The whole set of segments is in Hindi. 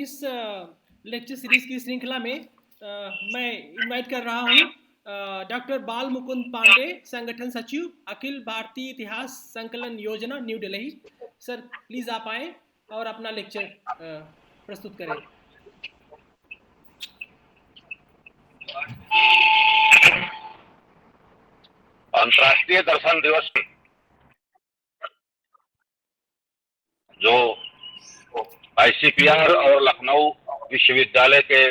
इस लेक्चर सीरीज की श्रृंखला में मैं इनवाइट कर रहा हूँ डॉक्टर बाल मुकुंद पांडे, संगठन सचिव, अखिल भारतीय इतिहास संकलन योजना, न्यू दिल्ली। सर प्लीज आप आए और अपना लेक्चर प्रस्तुत करें। अंतर्राष्ट्रीय दर्शन दिवस जो आईसीपीआर और लखनऊ विश्वविद्यालय के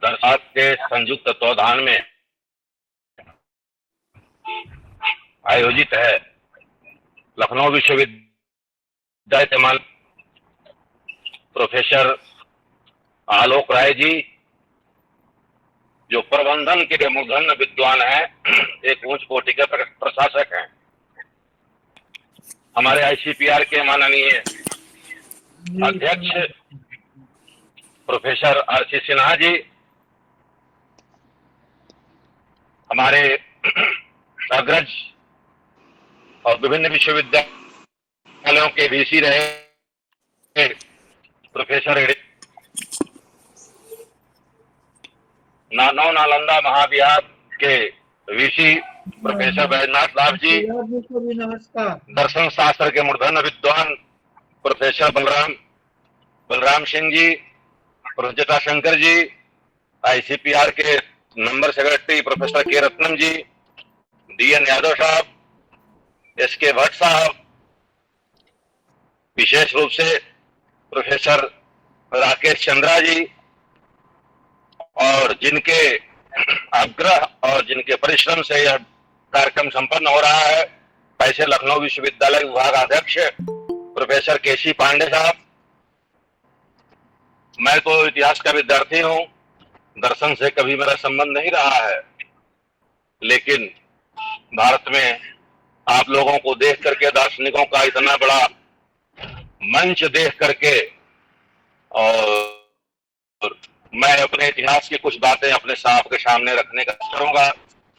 दर्शन के संयुक्त तत्वाधान में आयोजित है। लखनऊ विश्वविद्यालय के मान प्रोफेसर आलोक राय जी, जो प्रबंधन के मूर्धन्य विद्वान हैं, एक उच्च कोटि के प्रशासक हैं। हमारे आईसीपीआर के माननीय अध्यक्ष प्रोफेसर आरसी सिन्हा जी, हमारे अग्रज और विभिन्न विश्वविद्यालयों के वीसी रहे प्रोफेसर नालंदा महाविहार के वीसी प्रोफेसर बैजनाथ लाभ जी, नमस्कार। दर्शन शास्त्र के मूर्धन्य विद्वान professor Balram Singh ji, professor Shankar ji, ICPR के नंबर सेक्रेटरी प्रोफेसर के रत्नम जी, डीएन यादव साहब, एसके भट्ट साहब, विशेष रूप से प्रोफेसर राकेश चंद्रा जी, और जिनके आग्रह और जिनके परिश्रम से यह कार्यक्रम संपन्न हो रहा है, ऐसे लखनऊ विश्वविद्यालय विभाग अध्यक्ष प्रोफेसर केसी पांडे साहब। मैं तो इतिहास का विद्यार्थी हूं, दर्शन से कभी मेरा संबंध नहीं रहा है, लेकिन भारत में आप लोगों को देख करके, दार्शनिकों का इतना बड़ा मंच देख करके, और मैं अपने इतिहास की कुछ बातें अपने साहब के सामने रखने का करूंगा।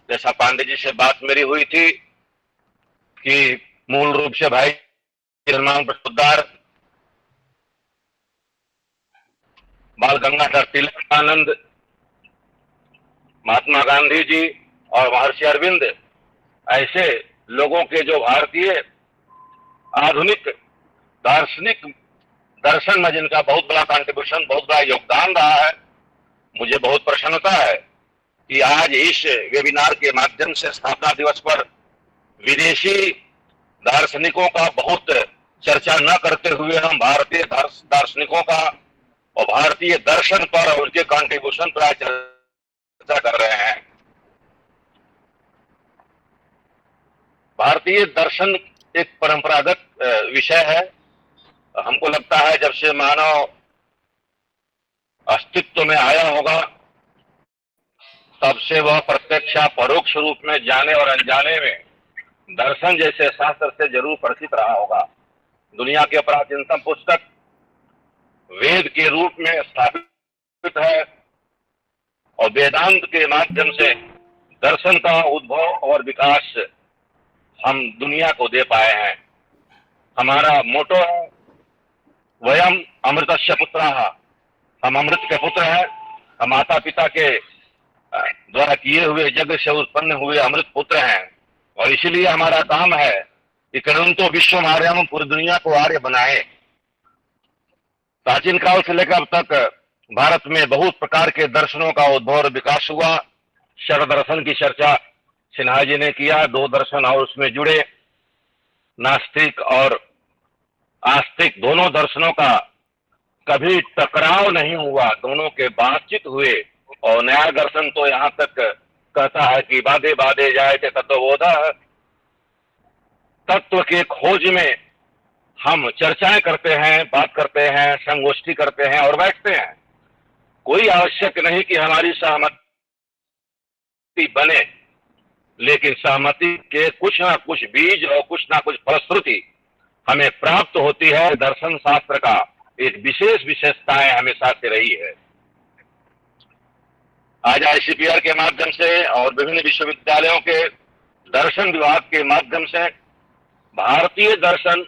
जैसा पांडे जी से बात मेरी हुई थी कि मूल रूप से भाई पोद्दार, बाल गंगाधर तिलकानंद, महात्मा गांधी जी और महर्षि अरविंद, ऐसे लोगों के जो भारतीय आधुनिक दार्शनिक दर्शन में जिनका बहुत बड़ा कंट्रीब्यूशन, बहुत बड़ा योगदान रहा है, मुझे बहुत प्रसन्नता है कि आज इस वेबिनार के माध्यम से स्थापना दिवस पर विदेशी दार्शनिकों का बहुत चर्चा न करते हुए हम भारतीय दार्शनिकों का और भारतीय दर्शन पर और उनके कंट्रीब्यूशन पर चर्चा कर रहे हैं। भारतीय दर्शन एक परंपरागत विषय है। हमको लगता है जब से मानव अस्तित्व में आया होगा, तब से वह प्रत्यक्ष परोक्ष रूप में जाने और अनजाने में दर्शन जैसे शास्त्र से जरूर परिचित रहा होगा। दुनिया के प्राचीनतम पुस्तक वेद के रूप में स्थापित है और वेदांत के माध्यम से दर्शन का उद्भव और विकास हम दुनिया को दे पाए हैं। हमारा मोटो है वयम अमृतस्य पुत्राः, हम अमृत के पुत्र हैं। हम माता पिता के द्वारा किए हुए यज्ञ से उत्पन्न हुए अमृत पुत्र हैं, और इसीलिए हमारा काम है कि करुणतो विश्व आर्यम, पूरी दुनिया को आर्य बनाए। प्राचीन काल से लेकर अब तक भारत में बहुत प्रकार के दर्शनों का उद्भव और विकास हुआ। शर दर्शन की चर्चा सिन्हा जी ने किया। दो दर्शन और उसमें जुड़े नास्तिक और आस्तिक दोनों दर्शनों का कभी टकराव नहीं हुआ, दोनों के बातचीत हुए। और नया दर्शन तो यहाँ तक कहता है कि बाधे बाधे जाए थे तत्वबोधा, तत्व के खोज में हम चर्चाएं करते हैं, बात करते हैं, संगोष्ठी करते हैं और बैठते हैं। कोई आवश्यक नहीं कि हमारी सहमति बने, लेकिन सहमति के कुछ ना कुछ बीज और कुछ ना कुछ फलश्रुति हमें प्राप्त होती है। दर्शन शास्त्र का एक विशेष विशेषताएं हमेशा से रही है। आज आईसीपीआर के माध्यम से और विभिन्न विश्वविद्यालयों के दर्शन विभाग के माध्यम से भारतीय दर्शन,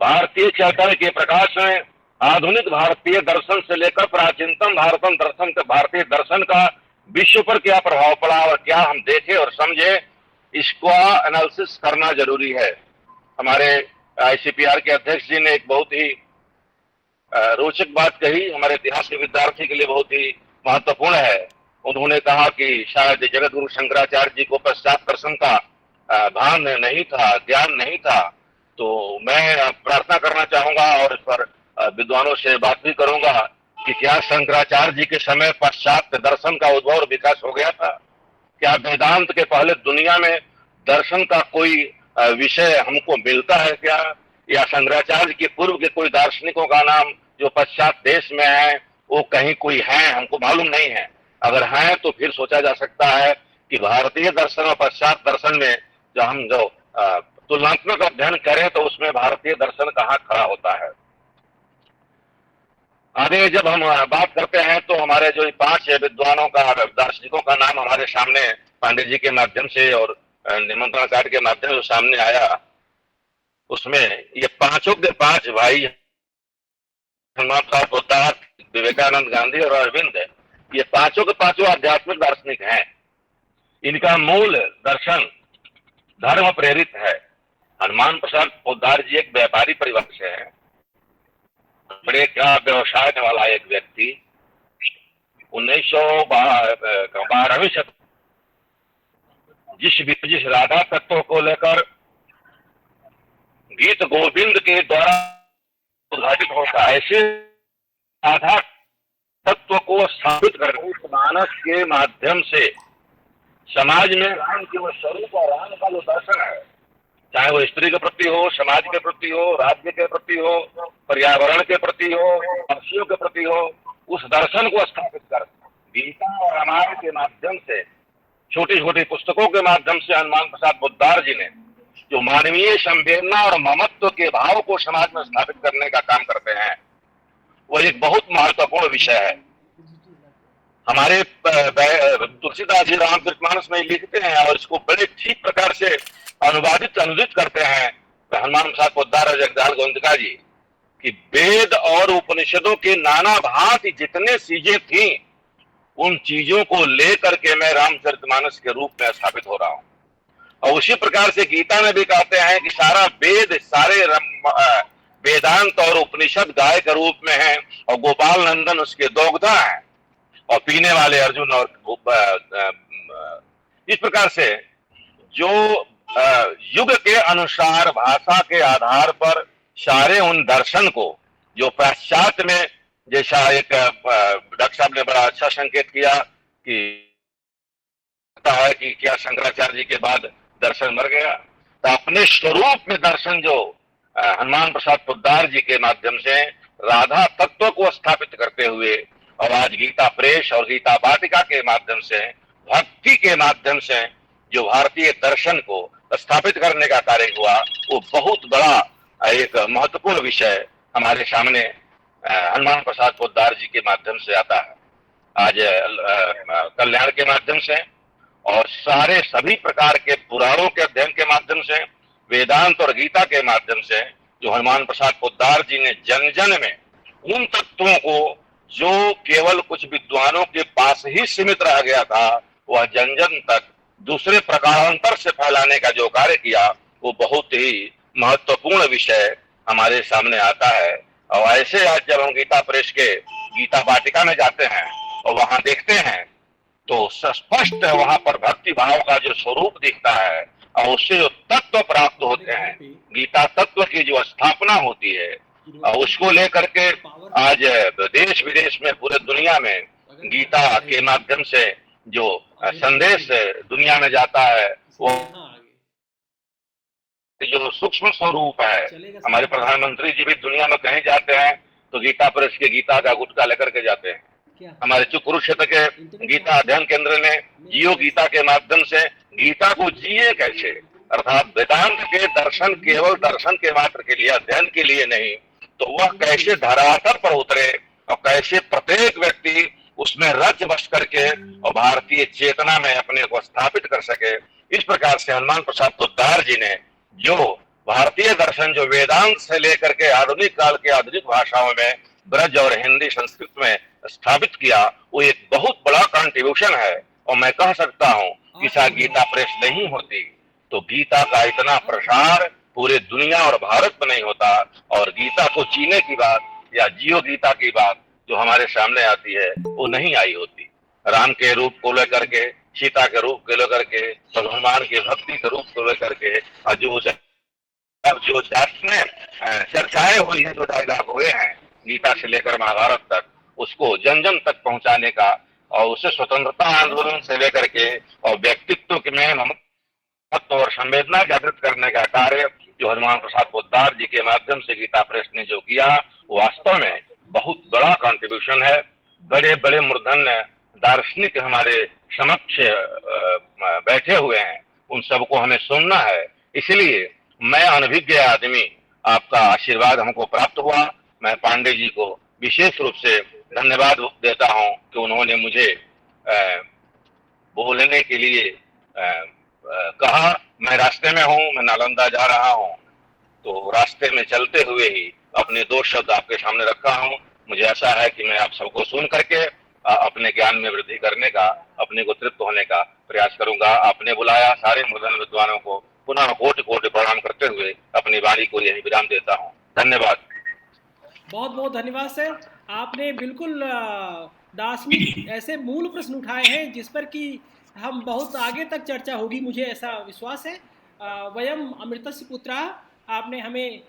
भारतीय चैतन्य के प्रकाश में आधुनिक भारतीय दर्शन से लेकर प्राचीनतम भारतम दर्शन तक भारतीय दर्शन का विश्व पर क्या प्रभाव पड़ा और क्या हम देखे और समझे, इसका एनालिसिस करना जरूरी है। हमारे आईसीपीआर के अध्यक्ष जी ने एक बहुत ही रोचक बात कही, हमारे इतिहास के विद्यार्थी के लिए बहुत ही महत्वपूर्ण है। उन्होंने कहा कि शायद जगत गुरु शंकराचार्य जी को पश्चात दर्शन का भान नहीं था, ज्ञान नहीं था। तो मैं प्रार्थना करना चाहूंगा और इस पर विद्वानों से बात भी करूंगा कि क्या शंकराचार्य जी के समय पश्चात दर्शन का उद्भव और विकास हो गया था? क्या वेदांत के पहले दुनिया में दर्शन का कोई विषय हमको मिलता है क्या? या शंकराचार्य के पूर्व के कोई दार्शनिकों का नाम जो पश्चात देश में है वो कहीं कोई है, हमको मालूम नहीं है। अगर है तो फिर सोचा जा सकता है कि भारतीय दर्शन और पश्चात दर्शन में जो तुलनात्मक अध्ययन करें तो उसमें भारतीय दर्शन कहाँ खड़ा होता है। आगे जब हम बात करते हैं तो हमारे जो 5 विद्वानों का, दार्शनिकों का नाम हमारे सामने पांडे जी के माध्यम से और निमंत्रण कार्ड के माध्यम से सामने आया, उसमें ये पांचों के 5 भाई हनुमान साहब पोद्दार, विवेकानंद, गांधी और अरविंद, ये पांचों के पांचों आध्यात्मिक दार्शनिक हैं। इनका मूल दर्शन धर्म प्रेरित है। हनुमान प्रसाद पोद्दार जी एक व्यापारी परिवार से है, बड़े का व्यवसाय वाला एक व्यक्ति। 1912वीं शताब्दी जिस राधा तत्व को लेकर गीत गोविंद के द्वारा उद्घाटित होता है, ऐसे राधा तत्व को स्थापित कर मानस के माध्यम से समाज में राम के वो स्वरूप और राम का जो दर्शन है, चाहे वो स्त्री के प्रति हो, समाज के प्रति हो, राज्य के प्रति हो, पर्यावरण के प्रति हो, पक्षियों के प्रति हो, उस दर्शन को स्थापित कर गीता और रामायण के माध्यम से, छोटी छोटी पुस्तकों के माध्यम से हनुमान प्रसाद पोद्दार जी ने जो मानवीय संवेदना और ममत्व के भाव को समाज में स्थापित करने का काम करते हैं, वो एक बहुत महत्वपूर्ण विषय है। हमारे तुलसीदास जी रामचरितमानस में लिखते हैं और इसको बड़े ठीक प्रकार से अनुदित करते हैं हनुमान प्रसाद पोद्दार और जगदाल गोविंदका जी कि वेद और उपनिषदों के नाना भांति जितने चीजें थी, उन चीजों को लेकर के मैं रामचरितमानस के रूप में स्थापित हो रहा हूं। और उसी प्रकार से गीता में भी कहते हैं कि सारा वेद, सारे वेदांत और उपनिषद गाय के रूप में है और गोपाल नंदन उसके दोग्धा है और पीने वाले अर्जुन। और इस प्रकार से जो युग के अनुसार, भाषा के आधार पर सारे उन दर्शन को जो पाश्चात्य में, जैसा एक डॉक्टर साहब ने बड़ा अच्छा संकेत किया कि है कि क्या शंकराचार्य जी के बाद दर्शन मर गया, तो अपने स्वरूप में दर्शन जो हनुमान प्रसाद पोद्दार जी के माध्यम से राधा तत्व को स्थापित करते हुए और आज गीता प्रेस और गीता वाटिका के माध्यम से, भक्ति के माध्यम से जो भारतीय दर्शन को स्थापित करने का कार्य हुआ, वो बहुत बड़ा एक महत्वपूर्ण विषय हमारे सामने हनुमान प्रसाद पोद्दार जी के माध्यम से आता है। आज कल्याण के माध्यम से और सारे सभी प्रकार के पुराणों के अध्ययन के माध्यम से, वेदांत और गीता के माध्यम से जो हनुमान प्रसाद पोद्दार जी ने जन जन में उन तत्वों को जो केवल कुछ विद्वानों के पास ही सीमित रह गया था, वह जन जन तक दूसरे प्रकारांतर से फैलाने का जो कार्य किया, वो बहुत ही महत्वपूर्ण विषय हमारे सामने आता है। और ऐसे आज जब हम गीता प्रेस के गीता वाटिका में जाते हैं और वहां देखते हैं तो स्पष्ट वहां पर भक्ति भाव का जो स्वरूप दिखता है और उससे जो तत्व प्राप्त होते हैं, गीता तत्व की जो स्थापना होती है, और उसको लेकर के आज देश विदेश में, पूरे दुनिया में गीता के माध्यम से जो संदेश दुनिया में जाता है, वो जो सूक्ष्म स्वरूप है। हमारे प्रधानमंत्री जी भी दुनिया में कहीं जाते हैं तो गीता प्रेस के गीता का गुटका लेकर के जाते हैं। हमारे कुरुक्षेत्र के गीता अध्ययन केंद्र ने जियो गीता के माध्यम से गीता को जिए कैसे, अर्थात वेदांत के दर्शन केवल दर्शन के मात्र के लिए, अध्ययन के लिए नहीं, तो वह कैसे धरातल पर उतरे और कैसे प्रत्येक व्यक्ति उसमें रच बस करके और भारतीय चेतना में अपने को स्थापित कर सके। इस प्रकार से हनुमान प्रसाद पोद्दार जी ने जो भारतीय दर्शन, जो वेदांत से लेकर के आधुनिक काल के आधुनिक भाषाओं में ब्रज और हिंदी संस्कृत में स्थापित किया, वो एक बहुत बड़ा कंट्रीब्यूशन है। और मैं कह सकता हूँ कि शायद गीता प्रेस नहीं होती तो गीता का इतना प्रसार पूरे दुनिया और भारत में नहीं होता, और गीता को जीने की बात या जियो गीता की बात जो हमारे सामने आती है वो नहीं आई होती। राम के रूप को लेकर के, सीता के रूप को लेकर के, भगवान के भक्ति के रूप को लेकर के, और जो में चर्चाएं हुई है, जो डायलॉग हुए हैं गीता से लेकर महाभारत तक, उसको जन जन तक पहुंचाने का और उसे स्वतंत्रता आंदोलन से लेकर के और व्यक्तित्व के में महत्व और संवेदना जागृत करने का कार्य जो हनुमान प्रसाद पोद्दार जी के माध्यम से गीता प्रेस ने जो किया, वास्तव में बहुत बड़ा कंट्रीब्यूशन है। बड़े बड़े मूर्धन्य दार्शनिक हमारे समक्ष बैठे हुए हैं, उन सबको हमें सुनना है। इसलिए मैं अनभिज्ञ आदमी, आपका आशीर्वाद हमको प्राप्त हुआ। मैं पांडे जी को विशेष रूप से धन्यवाद देता हूं कि उन्होंने मुझे बोलने के लिए कहा। मैं रास्ते में हूं, मैं नालंदा जा रहा हूं, तो रास्ते में चलते हुए ही अपने दो शब्द आपके सामने रखा हूं। मुझे आशा है कि मैं आप सबको सुन करके अपने ज्ञान में वृद्धि करने का, अपने को तृप्त होने का प्रयास करूंगा। आपने बुलाया, सारे मूर्धन्य विद्वानों को पुनः कोटि कोटि प्रणाम करते हुए अपनी वाणी को यही विराम देता हूं। धन्यवाद। बहुत बहुत धन्यवाद सर। आपने बिल्कुल दार्शनिक ऐसे मूल प्रश्न उठाए हैं जिस पर कि हम बहुत आगे तक चर्चा होगी, मुझे ऐसा विश्वास है। वयम अमृतस्य पुत्रः, आपने हमें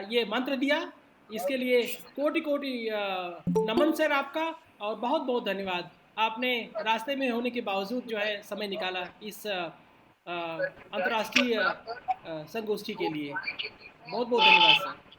ये मंत्र दिया, इसके लिए कोटि कोटि नमन सर आपका, और बहुत बहुत धन्यवाद। आपने रास्ते में होने के बावजूद जो है समय निकाला इस अंतर्राष्ट्रीय संगोष्ठी के लिए। बहुत बहुत धन्यवाद सर।